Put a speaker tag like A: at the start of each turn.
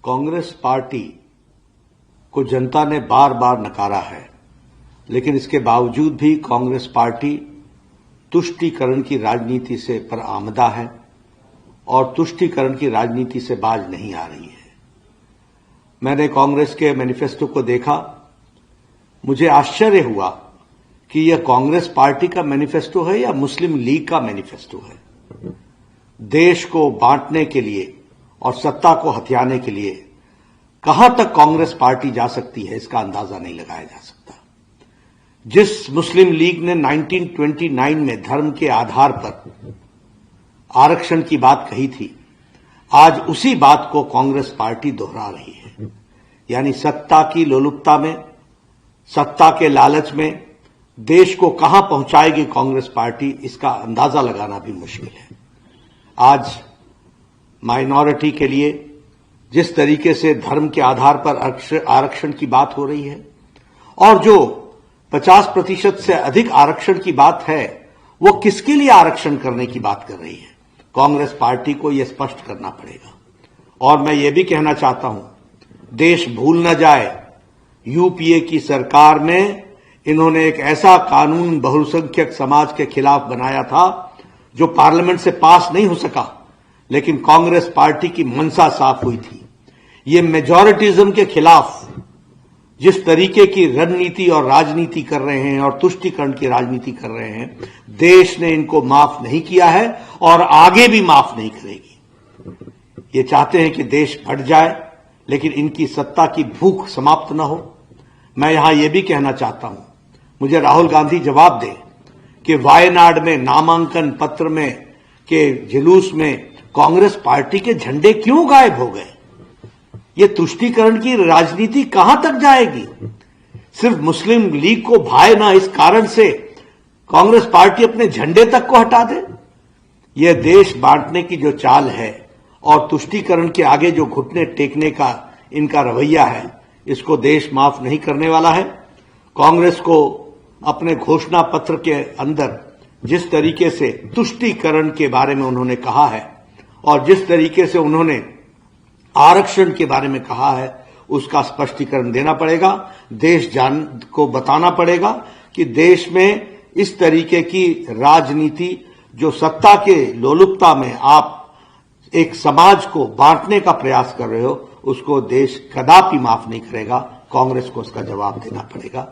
A: Congress party को जनता ने बार बार नकारा है, लेकिन इसके बावजूद भी कांग्रेस पार्टी तुष्टीकरण की राजनीति से बरआमदा है और तुष्टीकरण की राजनीति से बाज नहीं आ रही है। मैंने कांग्रेस के मैनिफेस्टो को देखा, मुझे आश्चर्य हुआ कि यह कांग्रेस पार्टी का मैनिफेस्टो है या मुस्लिम लीग का मैनिफेस्टो है। देश को बांटने के लिए और सत्ता को हथियाने के लिए कहां तक कांग्रेस पार्टी जा सकती है, इसका अंदाजा नहीं लगाया जा सकता। जिस मुस्लिम लीग ने 1929 में धर्म के आधार पर आरक्षण की बात कही थी, आज उसी बात को कांग्रेस पार्टी दोहरा रही है। यानी सत्ता की लोलुपता में, सत्ता के लालच में देश को कहां पहुंचाएगी कांग्रेस पार्टी, इसका अंदाजा लगाना भी मुश्किल है। आज माइनॉरिटी के लिए जिस तरीके से धर्म के आधार पर आरक्षण की बात हो रही है और जो 50% से अधिक आरक्षण की बात है, वो किसके लिए आरक्षण करने की बात कर रही है, कांग्रेस पार्टी को यह स्पष्ट करना पड़ेगा। और मैं ये भी कहना चाहता हूं, देश भूल न जाए, यूपीए की सरकार में इन्होंने एक ऐसा कानून बहुसंख्यक समाज के खिलाफ बनाया था जो पार्लियामेंट से पास नहीं हो सका, लेकिन कांग्रेस पार्टी की मंशा साफ हुई थी। ये मेजॉरिटिज्म के खिलाफ जिस तरीके की रणनीति और राजनीति कर रहे हैं और तुष्टीकरण की राजनीति कर रहे हैं, देश ने इनको माफ नहीं किया है और आगे भी माफ नहीं करेगी। ये चाहते हैं कि देश फट जाए, लेकिन इनकी सत्ता की भूख समाप्त न हो। मैं यहां यह भी कहना चाहता हूं, मुझे राहुल गांधी जवाब दें कि वायनाड में नामांकन पत्र में के जुलूस में कांग्रेस पार्टी के झंडे क्यों गायब हो गए? ये तुष्टीकरण की राजनीति कहां तक जाएगी? सिर्फ मुस्लिम लीग को भाए ना, इस कारण से कांग्रेस पार्टी अपने झंडे तक को हटा दे। यह देश बांटने की जो चाल है और तुष्टीकरण के आगे जो घुटने टेकने का इनका रवैया है, इसको देश माफ नहीं करने वाला है। कांग्रेस को अपने घोषणा पत्र के अंदर जिस तरीके से तुष्टीकरण के बारे में उन्होंने कहा है और जिस तरीके से उन्होंने आरक्षण के बारे में कहा है, उसका स्पष्टीकरण देना पड़ेगा। देश जान को बताना पड़ेगा कि देश में इस तरीके की राजनीति जो सत्ता के लोलुपता में आप एक समाज को बांटने का प्रयास कर रहे हो, उसको देश कदापि माफ नहीं करेगा। कांग्रेस को उसका जवाब देना पड़ेगा।